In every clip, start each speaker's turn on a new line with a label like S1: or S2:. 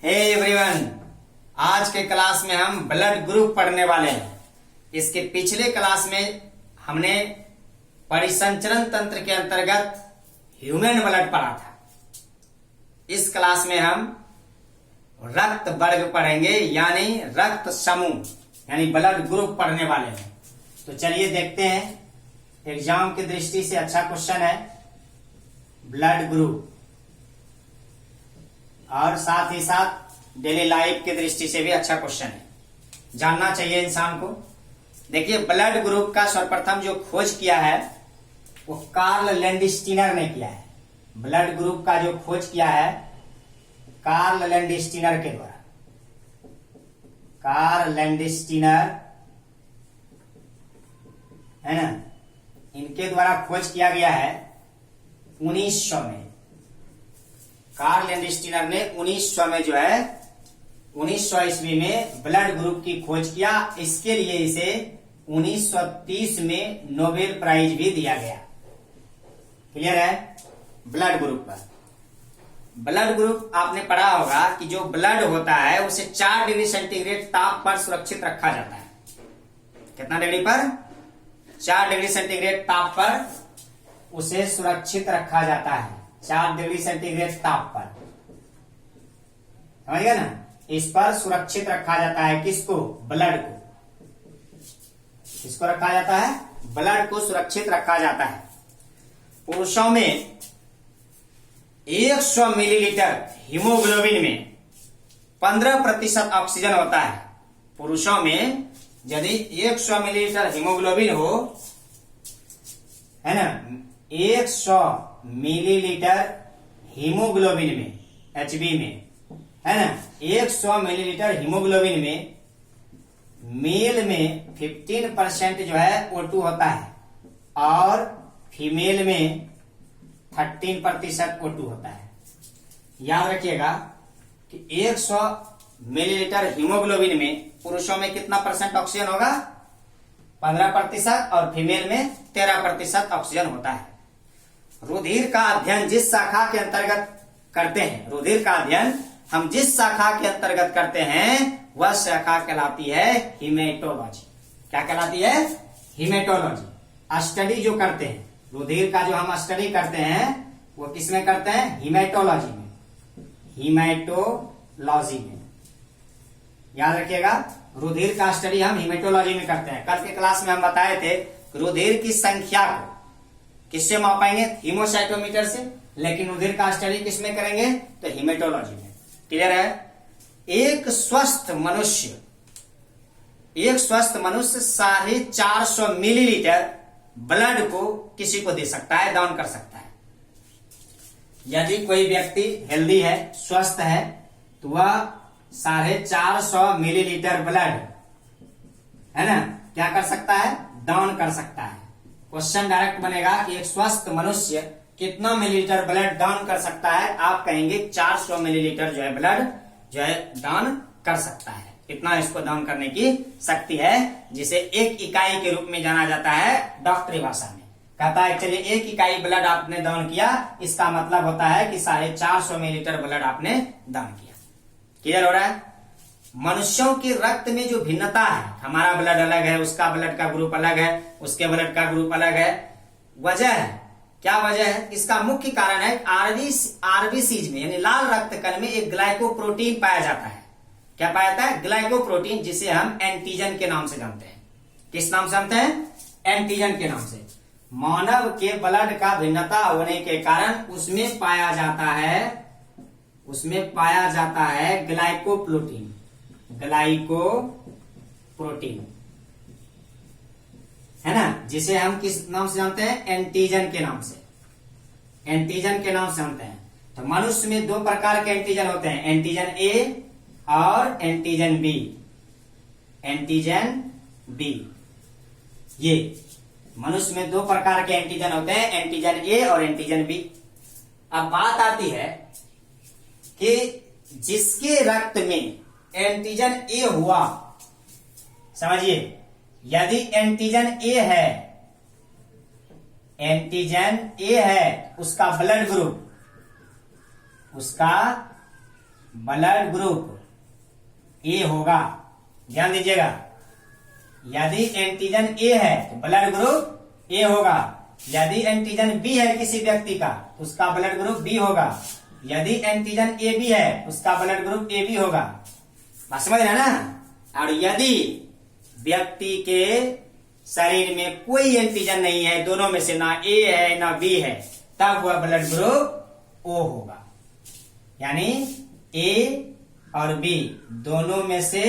S1: Hey everyone, आज के class में हम ब्लड ग्रुप पढ़ने वाले हैं। इसके पिछले क्लास में हमने परिसंचरण तंत्र के अंतर्गत ह्यूमन ब्लड पढ़ा था। इस क्लास में हम रक्त वर्ग पढ़ेंगे, यानी रक्त समूह यानी ब्लड ग्रुप पढ़ने वाले हैं। तो चलिए देखते हैं, एग्जाम की दृष्टि से अच्छा क्वेश्चन है ब्लड ग्रुप, और साथ ही साथ डेली लाइफ की दृष्टि से भी अच्छा क्वेश्चन है, जानना चाहिए इंसान को। देखिए, ब्लड ग्रुप का सर्वप्रथम जो खोज किया है वो कार्ल लैंडस्टीनर ने किया है। ब्लड ग्रुप का जो खोज किया है कार्ल लैंडस्टीनर के द्वारा, कार्ल लैंडस्टीनर है ना, इनके द्वारा खोज किया गया है 1900 में। कार्ल लैंडस्टीनर ने 1900 में जो है 1900 ईस्वी में ब्लड ग्रुप की खोज किया। इसके लिए इसे 1930 में नोबेल प्राइज भी दिया गया। क्लियर है? ब्लड ग्रुप पर। ब्लड ग्रुप आपने पढ़ा होगा कि जो ब्लड होता है उसे 4 डिग्री सेंटीग्रेड ताप पर सुरक्षित रखा जाता है। कितना डिग्री पर? 4 डिग्री सेंटीग्रेड ताप पर उसे सुरक्षित रखा जाता है। 4 डिग्री सेंटीग्रेड ताप पर, समझ गए ना? इस पर सुरक्षित रखा जाता है किसको? ब्लड को। किसको रखा जाता है? ब्लड को सुरक्षित रखा जाता है। पुरुषों में 100 मिलीलीटर हीमोग्लोबिन में 15% ऑक्सीजन होता है। पुरुषों में यदि 100 मिलीलीटर हीमोग्लोबिन हो, है ना, 100 मिलीलीटर हीमोग्लोबिन में, एचबी में, है ना, 100 मिलीलीटर हीमोग्लोबिन में मेल में 15% जो है O2 होता है और फीमेल में 13% O2 होता है। याद रखिएगा कि 100 मिलीलीटर हीमोग्लोबिन में पुरुषों में कितना परसेंट ऑक्सीजन होगा? 15% और फीमेल में 13% ऑक्सीजन होता है। रुधिर का अध्ययन जिस शाखा के अंतर्गत करते हैं, रुधिर का अध्ययन हम जिस शाखा के अंतर्गत करते हैं वह शाखा कहलाती है हीमेटोलॉजी। क्या कहलाती है? हीमेटोलॉजी। स्टडी जो करते हैं रुधिर का, जो हम स्टडी करते हैं वो किसमें करते हैं? हीमेटोलॉजी में। हीमेटोलॉजी में याद रखिएगा, रुधिर का स्टडी हम हीमेटोलॉजी में करते हैं। कल के क्लास में हम बताए थे रुधिर की संख्या को किससे मापेंगे? हीमोसाइटोमीटर से। लेकिन रुधिर का स्टडी किसमें करेंगे? तो हीमेटोलॉजी में। क्लियर है? एक स्वस्थ मनुष्य 450 मिलीलीटर ब्लड को किसी को दे सकता है, दान कर सकता है। यदि कोई व्यक्ति हेल्दी है, स्वस्थ है, तो वह 450 मिलीलीटर ब्लड, है ना, क्या कर सकता है? दान कर सकता है। क्वेश्चन डायरेक्ट बनेगा कि एक स्वस्थ मनुष्य कितना मिलीलीटर ब्लड दान कर सकता है? आप कहेंगे 400 मिलीलीटर जो है ब्लड जो है दान कर सकता है। कितना इसको दान करने की शक्ति है, जिसे एक इकाई के रूप में जाना जाता है डॉक्टरी भाषा में। कहता है चलिए 1 इकाई ब्लड आपने दान किया, इसका मतलब होता है कि 450 मिलीलीटर ब्लड आपने दान किया। क्लियर हो रहा है? मनुष्यों के रक्त में जो भिन्नता है, हमारा ब्लड अलग है, उसका ब्लड का ग्रुप अलग है, उसके ब्लड का ग्रुप अलग है। वजह है, क्या वजह है? इसका मुख्य कारण है आरबीसीज में, यानी लाल रक्त कण में एक ग्लाइकोप्रोटीन पाया जाता है। क्या पाया जाता है? ग्लाइकोप्रोटीन, जिसे हम एंटीजन के नाम से जानते हैं। किस नाम से जानते हैं? एंटीजन के नाम से। मानव के ब्लड का भिन्नता होने के कारण उसमें पाया जाता है ग्लाइकोप्रोटीन। ग्लाइकोप्रोटीन, है ना, जिसे हम किस नाम से जानते हैं? एंटीजन के नाम से। एंटीजन के नाम से जानते हैं। तो मनुष्य में 2 प्रकार के एंटीजन होते हैं, एंटीजन ए और एंटीजन बी। एंटीजन बी, ये मनुष्य में 2 प्रकार के एंटीजन होते हैं, एंटीजन ए और एंटीजन बी। अब बात आती है कि जिसके रक्त में एंटीजन ए हुआ, समझिए, यदि एंटीजन ए है उसका blood group blood group A होगा, ध्यान दीजिएगा, यदि एंटीजन ए है तो ब्लड ग्रुप ए होगा, यदि एंटीजन बी है किसी व्यक्ति का उसका ब्लड ग्रुप बी होगा, यदि एंटीजन ए बी है उसका ब्लड ग्रुप ए बी होगा। बात समझ रहे हैं ना। और यदि व्यक्ति के शरीर में कोई एंटीजन नहीं है, दोनों में से ना ए है ना बी है, तब वह ब्लड ग्रुप ओ होगा। यानी ए और बी दोनों में से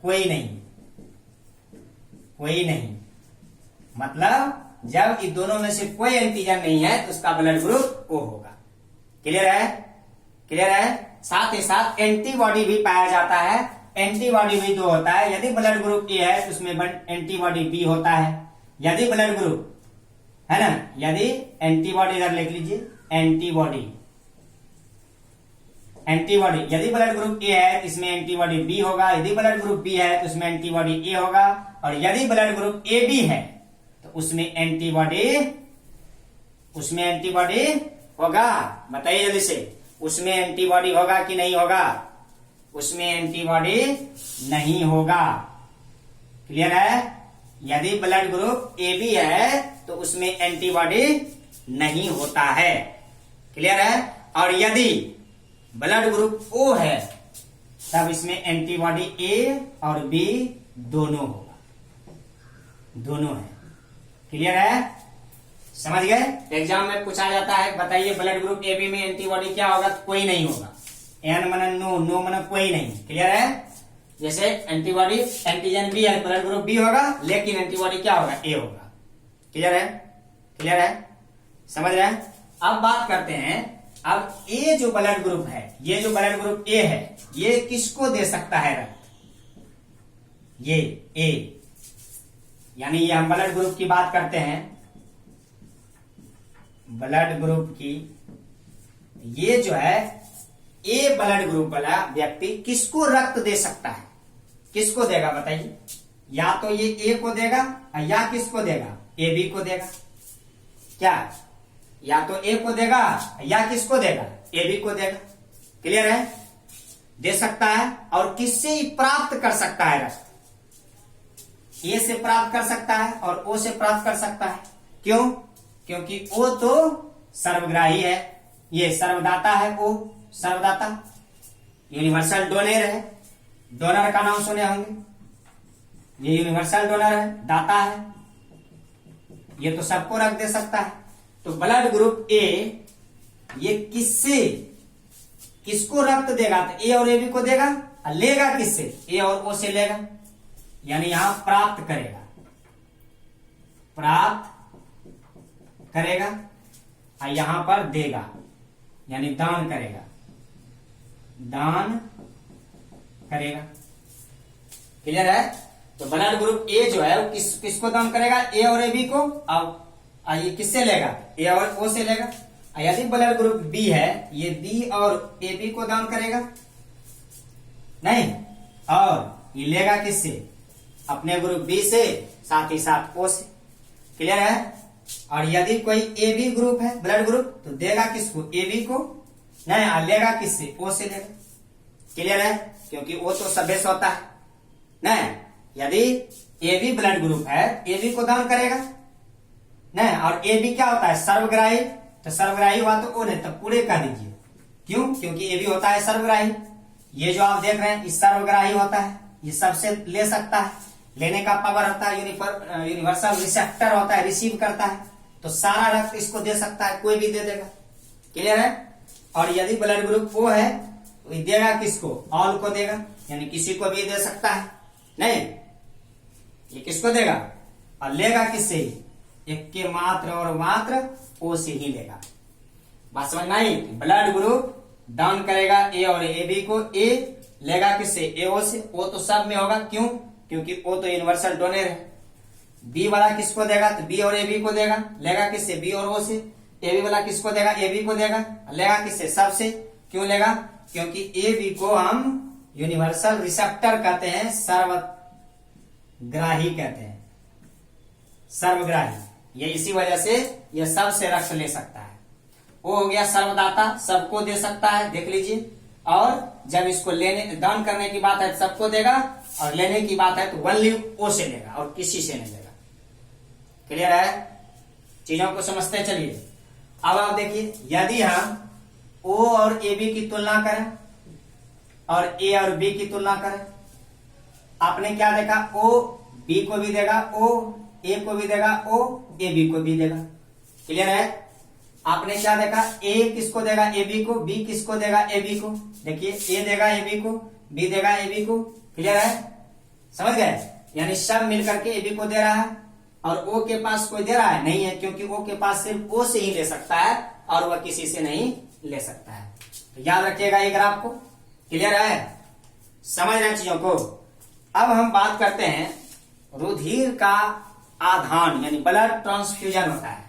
S1: कोई नहीं, कोई नहीं, मतलब जब इन दोनों में से कोई एंटीजन नहीं है तो उसका ब्लड ग्रुप ओ होगा। क्लियर है, क्लियर है। साथ ही साथ एंटीबॉडी भी पाया जाता है, एंटीबॉडी भी दो होता है, यदि ब्लड ग्रुप ए है तो उसमें एंटीबॉडी बी होता है, यदि ब्लड ग्रुप है ना, यदि एंटीबॉडी इधर लिख लीजिए, एंटीबॉडी, एंटीबॉडी यदि ब्लड ग्रुप ए है तो इसमें एंटीबॉडी बी होगा, यदि ब्लड ग्रुप बी है तो उसमें एंटीबॉडी ए होगा, और यदि ब्लड ग्रुप ए बी है तो उसमें एंटीबॉडी होगा। बताइए जल्दी से, उसमें एंटीबॉडी होगा कि नहीं होगा? उसमें एंटीबॉडी नहीं होगा। क्लियर है। यदि ब्लड ग्रुप ए बी है तो उसमें एंटीबॉडी नहीं होता है। क्लियर है। और यदि ब्लड ग्रुप ओ है तब इसमें एंटीबॉडी ए और बी दोनों होगा, दोनों है। क्लियर है, समझ गए। एग्जाम में पूछा जाता है, बताइए ब्लड ग्रुप ए बी में एंटीबॉडी क्या होगा, तो कोई नहीं होगा। एन मन नो, नो मन कोई नहीं। क्लियर है। जैसे एंटीबॉडी एंटीजन बी है, ब्लड ग्रुप बी होगा, लेकिन एंटीबॉडी क्या होगा, ए होगा। क्लियर है, क्लियर है, समझ रहे हैं। अब बात करते हैं, अब ये जो ब्लड ग्रुप है, ये जो ब्लड ग्रुप ए है, ये किसको दे सकता है रक्त? ये ए, यानी ये हम ब्लड ग्रुप की बात करते हैं, ब्लड ग्रुप की। ये जो है ए ब्लड ग्रुप वाला व्यक्ति किसको रक्त दे सकता है? किसको देगा बताइए? या तो ये ए को देगा या किसको देगा, ए बी को देगा। क्या? या तो ए को देगा या किसको देगा, ए बी को देगा। क्लियर है। दे सकता है। और किससे प्राप्त कर सकता है रक्त? ए से प्राप्त कर सकता है और ओ से प्राप्त कर सकता है। क्यों? क्योंकि ओ तो सर्वग्राही है, ये सर्वदाता है। ओ सर्वदाता, यूनिवर्सल डोनर है। डोनर का नाम सुने होंगे, ये यूनिवर्सल डोनर है, दाता है, ये तो सबको रक्त दे सकता है। तो ब्लड ग्रुप ए ये किसको रक्त देगा? तो ए और ए बी को देगा। और लेगा किससे? ए और ओ से लेगा। यानी यहां प्राप्त करेगा, प्राप्त करेगा, और यहां पर देगा, यानी दान करेगा, दान करेगा। क्लियर है। तो ब्लड ग्रुप ए जो है वो किसको दान करेगा? ए और ए बी को। अब ये किससे लेगा? ए और ओ से लेगा। यदि ब्लड ग्रुप बी है, ये बी और ए बी को दान करेगा नहीं, और ये लेगा किससे? अपने ग्रुप बी से, साथ ही साथ ओ से। क्लियर है। और यदि कोई ए बी ग्रुप है ब्लड ग्रुप, तो देगा किसको? ए बी को नहीं, लेगा किससे? ओ से लेगा। क्लियर है। क्योंकि ओ तो सभ्य होता है नहीं। यदि ए बी ब्लड ग्रुप है, ए बी को दान करेगा नहीं, और ए बी क्या होता है? सर्वग्राही। तो सर्वग्राही हुआ तो ओ नहीं, तब पूरे कह दीजिए। क्यों? क्योंकि ए बी होता है सर्वग्राही। ये जो आप देख रहे हैं, इस सर्वग्राही होता है, ये सबसे ले सकता है, लेने का पावर होता है, यूनिवर्सल रिसेप्टर होता है, रिसीव करता है। तो सारा रक्त इसको दे सकता है, कोई भी दे देगा। क्लियर है। और यदि ब्लड ग्रुप ओ है तो ये देगा किसको? ऑल को देगा, यानी किसी को भी दे सकता है नहीं, ये किसको देगा? और लेगा किससे? एक के मात्र और मात्र ओ से ही लेगा। बात समझ में आई। ब्लड ग्रुप दान करेगा ए और ए बी को, ए लेगा किससे? ए ओ से। ओ तो सब में होगा। क्यों? क्योंकि ओ तो यूनिवर्सल डोनर है। बी वाला किसको देगा? तो बी और ए बी को देगा, लेगा किससे? बी और ओ से। ए बी वाला किसको देगा? ए बी को देगा, लेगा किससे? सब से। क्यों लेगा? क्योंकि ए बी को हम यूनिवर्सल रिसेप्टर कहते हैं, सर्वग्राही कहते हैं, सर्वग्राही। ये इसी वजह से ये सबसे रक्त ले सकता है। वो हो गया सर्वदाता, सबको दे सकता है, देख लीजिए। और जब इसको लेने दान करने की बात है तो सबको देगा, और लेने की बात है तो ओनली ओ से लेगा और किसी से नहीं लेगा। क्लियर है? चीजों को समझते चलिए। अब आप देखिए, यदि हम ओ और ए बी की तुलना करें और ए और बी की तुलना करें, आपने क्या देखा, ओ बी को भी देगा, ओ ए को भी देगा, ओ ए बी को भी देगा। क्लियर है? आपने क्या देखा, ए किसको देगा, ए बी को, बी किसको देगा, ए बी को। देखिए, ए देगा ए बी को, बी देगा ए बी को। क्लियर है? समझ गए? यानी सब मिलकर के ए बी को दे रहा है, और ओ के पास कोई दे रहा है नहीं है, क्योंकि ओ के पास सिर्फ ओ से ही ले सकता है और वह किसी से नहीं ले सकता है। तो याद रखिएगा ये ग्राफ को। क्लियर है? समझ रहे चीजों को। अब हम बात करते हैं रुधिर का आधान, यानी ब्लड ट्रांसफ्यूजन होता है।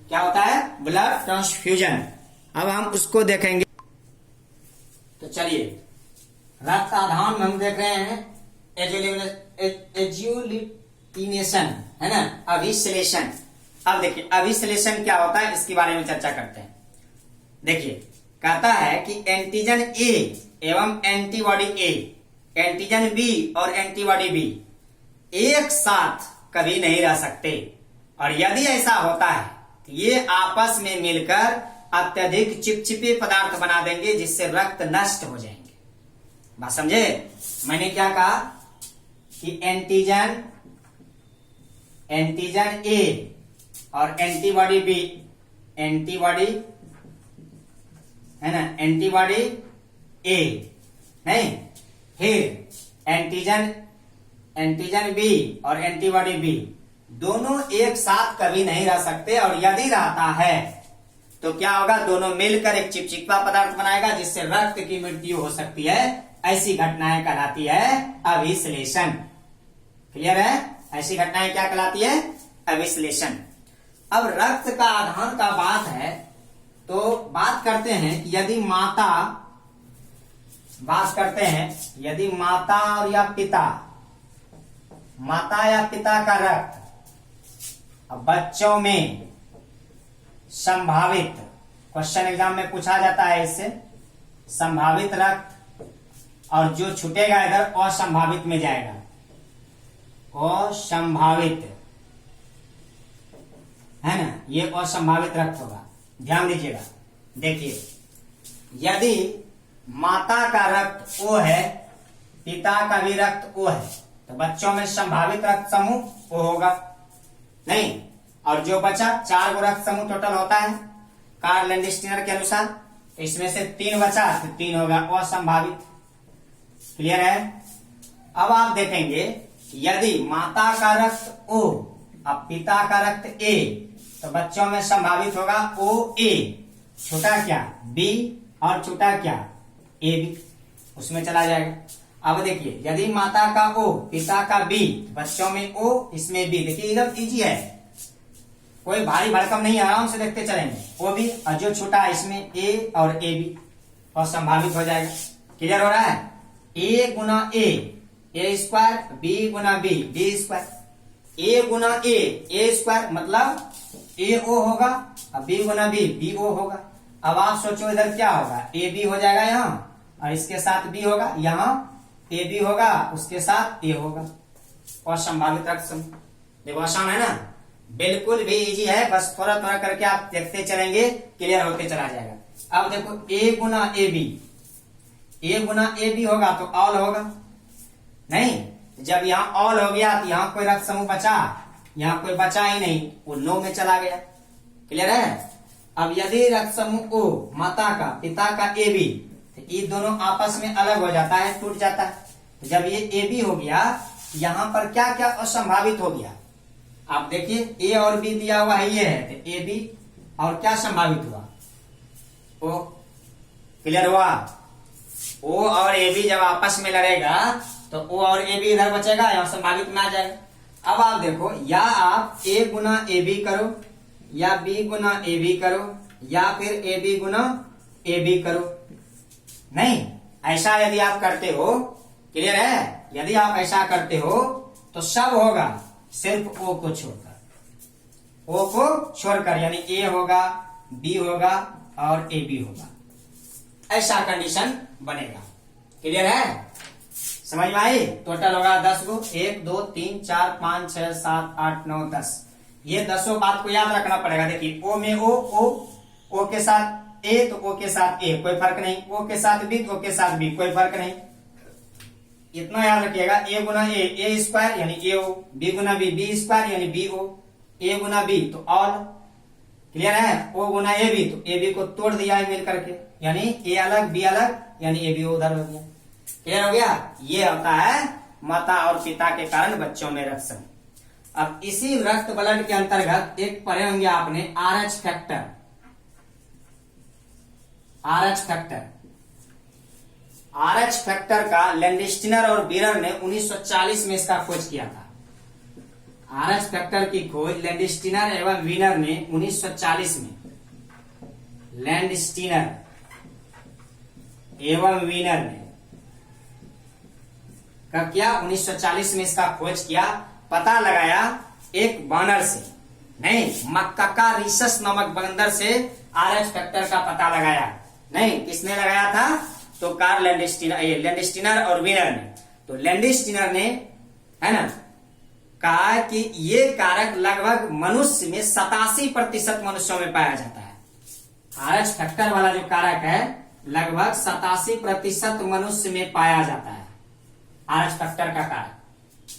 S1: क्या होता है? Blood transfusion. अब हम उसको देखेंगे। तो चलिए, रक्त आधान में हम देख रहे हैं एजियोलिटिनेशन, है ना, अभिश्लेषण। अब देखिए, अभिश्लेषण क्या होता है इसके बारे में चर्चा करते हैं। देखिए, कहता है कि एंटीजन ए एवं एंटीबॉडी ए, एंटीजन बी और एंटीबॉडी बी एक साथ कभी नहीं रह सकते, और यदि ऐसा होता है तो ये आपस में मिलकर अत्यधिक चिपचिपे पदार्थ बना देंगे, जिससे रक्त नष्ट हो जाएंगे। बात समझे? मैंने क्या कहा कि एंटीजन ए और एंटीबॉडी बी, एंटीबॉडी है ना, एंटीबॉडी ए नहीं, फिर एंटीजन बी और एंटीबॉडी बी दोनों एक साथ कभी नहीं रह सकते, और यदि रहता है तो क्या होगा, दोनों मिलकर एक चिपचिपा पदार्थ बनाएगा, जिससे रक्त की मृत्यु हो सकती है। ऐसी घटनाएं कहलाती है अभिश्लेषण। क्लियर है? ऐसी घटनाएं क्या कहलाती है? अभिश्लेषण। अब रक्त का आधान का बात है, तो बात करते हैं कि यदि माता और या पिता का रक्त बच्चों में संभावित, क्वेश्चन एग्जाम में पूछा जाता है इससे, संभावित रक्त, और जो छूटेगा इधर असंभावित में जाएगा, असंभावित, है ना, ये असंभावित रक्त होगा। ध्यान दीजिएगा। देखिए, यदि माता का रक्त ओ है, पिता का भी रक्त ओ है, तो बच्चों में संभावित रक्त समूह ओ होगा नहीं, और जो बचा 4 गो रक्त समूह टोटल होता है कार्ल लैंडस्टीनर के अनुसार, तो इसमें से 3 बचा तो 3 होगा असंभावित। क्लियर है? अब आप देखेंगे, यदि माता का रक्त ओ और पिता का रक्त ए, तो बच्चों में संभावित होगा ओ ए, छोटा क्या बी, और छोटा क्या ए बी, उसमें चला जाएगा। अब देखिए, यदि माता का ओ पिता का बी, बच्चों में ओ इसमें बी। देखिए, एकदम इजी है, कोई भारी भरकम नहीं, आराम से देखते चलेंगे। ओ बी, और जो छोटा है इसमें ए और ए बी, और संभावित हो जाएगा। क्लियर हो रहा है? ए गुना ए स्क्वायर, बी गुना बी स्क्वायर, ए गुना ए स्क्वायर, मतलब ए ओ होगा, और बी गुना बी ओ होगा। अब आप सोचो इधर क्या होगा, ए बी हो जाएगा यहाँ, और इसके साथ बी होगा, यहाँ ए बी होगा, उसके साथ ए होगा, और संभावित रक्त समूह। देखो, आसान है ना, बिल्कुल भी इजी है, बस थोड़ा थोड़ा करके आप देखते चलेंगे, क्लियर होते चला जाएगा। अब देखो, ए गुना ए बी होगा तो ऑल होगा नहीं, जब यहाँ ऑल हो गया तो यहाँ कोई रक्त समूह बचा, यहाँ कोई बचा ही नहीं, वो नो में चला गया। क्लियर है? अब यदि रक्त समूह ओ माता का पिता का ए बी, तो ये दोनों आपस में अलग हो जाता है, टूट जाता है। तो जब ये ए बी हो गया, यहाँ पर क्या क्या असंभावित हो गया, आप देखिए, ए और बी दिया हुआ है, ये है, तो ए बी और क्या संभावित हुआ, ओ। क्लियर हुआ? ओ और ए बी जब आपस में लड़ेगा तो ओ और ए बी इधर बचेगा, यहाँ संभावित में आ जाएगा। अब आप देखो, या आप ए गुना ए बी करो, या बी गुना ए बी करो, या फिर A B Guna A B करो। नहीं, ऐसा यदि आप करते हो, क्लियर है, यदि आप ऐसा करते हो तो सब होगा सिर्फ ओ को छोड़कर, यानी ए होगा, बी होगा और ए बी होगा। ऐसा कंडीशन बनेगा। क्लियर है? समझ में आई? टोटल होगा 10 गो, 1 2 3 4 5 6 7 8 9 10। ये 10 बात को याद रखना पड़ेगा। देखिए ओ में ओ के साथ ए तो ओ के साथ ए, कोई फर्क नहीं। ओ के साथ बी तो ओ के साथ बी, कोई फर्क नहीं। इतना याद रखिएगा, ए गुना ए स्क्वायर यानी ए ओ, बी गुना बी स्क्वायर यानी बी ओ, ए गुना बी तो ऑल। क्लियर है? ओ गुना ए बी तो ए बी को तोड़ दिया है मिल करके, यानी ए अलग बी अलग, यानी ए बी उधर हो गया। क्लियर हो गया? ये होता है माता और पिता के कारण बच्चों में रक्त समूह। अब इसी रक्त ब्लड के अंतर्गत एक पढ़े होंगे आपने RH फैक्टर। RH फैक्टर का लैंडस्टीनर और बीरर ने 1940 में इसका खोज किया था। RH फैक्टर की खोज लैंडस्टीनर एवं वीनर ने 1940 में, लैंडस्टीनर एवं वीनर ने कब किया? 1940 में इसका खोज किया। पता लगाया एक बानर से, नहीं मक्का रिसस नामक बंदर से RH फैक्टर का पता लगाया। नहीं, किसने लगाया था? तो कार्ल लैंडस्टीनर और वीनर ने। तो लैंडस्टीनर ने, है ना, कहा कि ये कारक लगभग मनुष्य में 87% मनुष्यों में पाया जाता है। RH फैक्टर वाला जो कारक है लगभग 87% मनुष्य में पाया जाता है। RH फैक्टर का कारक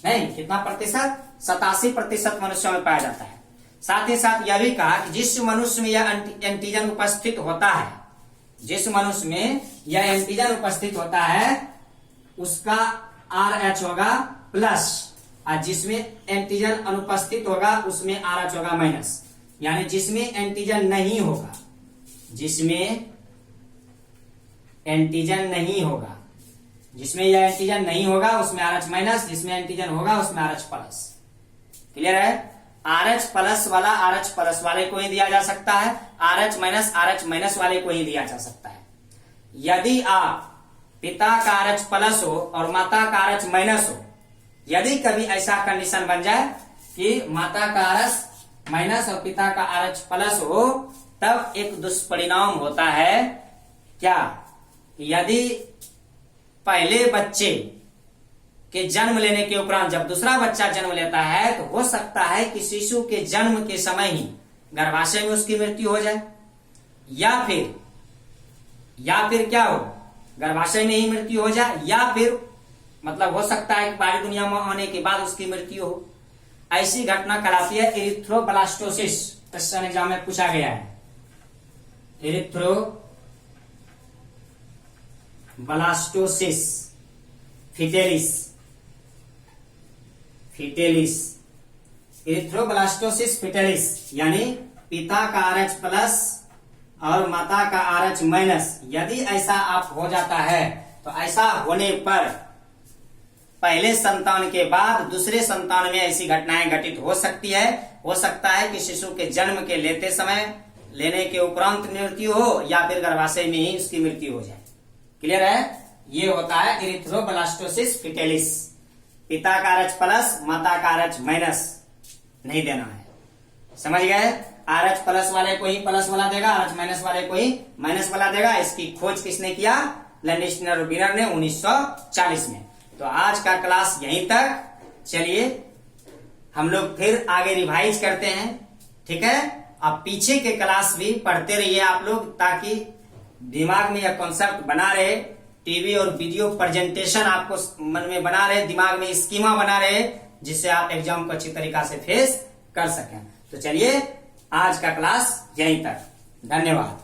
S1: नहीं, कितना प्रतिशत? 87% मनुष्यों में पाया जाता है। साथ ही साथ यह भी कहा कि जिस मनुष्य में यह एंटीजन उपस्थित होता है, जिस मनुष्य में यह एंटीजन उपस्थित होता है उसका RH होगा प्लस, और जिसमें एंटीजन अनुपस्थित होगा उसमें RH होगा माइनस। यानी जिसमें एंटीजन नहीं होगा, जिसमें एंटीजन नहीं होगा, जिसमें यह एंटीजन नहीं होगा उसमें RH माइनस, जिसमें एंटीजन होगा उसमें RH प्लस। क्लियर है? RH प्लस वाला RH प्लस वाले को ही दिया जा सकता है, RH माइनस वाले को ही दिया जा सकता है। यदि आप पिता का RH प्लस हो और माता का RH माइनस हो, यदि कभी ऐसा कंडीशन बन जाए कि माता का RH माइनस और पिता का RH प्लस हो, तब एक दुष्परिणाम होता है। क्या? यदि पहले बच्चे के जन्म लेने के उपरांत जब दूसरा बच्चा जन्म लेता है तो हो सकता है कि शिशु के जन्म के समय ही गर्भाशय में उसकी मृत्यु हो जाए, या फिर क्या हो, गर्भाशय में ही मृत्यु हो जाए, या फिर मतलब हो सकता है कि बाहरी दुनिया में आने के बाद उसकी मृत्यु हो। ऐसी घटना कहलाती है एरिथ्रोब्लास्टोसिस। क्वेश्चन एग्जाम में पूछा गया है। एरिथ्रोब्लास्टोसिस फिटेलिस, एरिथ्रोब्लास्टोसिस फिटेलिस यानी पिता का RH प्लस और माता का RH माइनस। यदि ऐसा आप हो जाता है तो ऐसा होने पर पहले संतान के बाद दूसरे संतान में ऐसी घटनाएं घटित हो सकती है। हो सकता है कि शिशु के जन्म के लेने के उपरांत मृत्यु हो, या फिर गर्भाशय में ही उसकी मृत्यु हो जाए। क्लियर है? ये होता है एरिथ्रोब्लास्टोसिस फिटेलिस। पिता का RH प्लस, माता का RH माइनस नहीं देना है। समझ गए? RH प्लस वाले को ही प्लस वाला देगा, RH माइनस वाले को ही माइनस वाला देगा। इसकी खोज किसने किया? लैंडस्टीनर और बीरर ने 1940 में। तो आज का क्लास यहीं तक। चलिए हम लोग फिर आगे रिवाइज करते हैं, ठीक है? अब पीछे के क्लास भी पढ़ते रहिए आप लोग, ताकि दिमाग में यह कॉन्सेप्ट बना रहे। टीवी और वीडियो प्रेजेंटेशन आपको मन में बना रहे, दिमाग में स्कीमा बना रहे, जिससे आप एग्जाम को अच्छी तरीका से फेस कर सकें। तो चलिए आज का क्लास यहीं तक। धन्यवाद।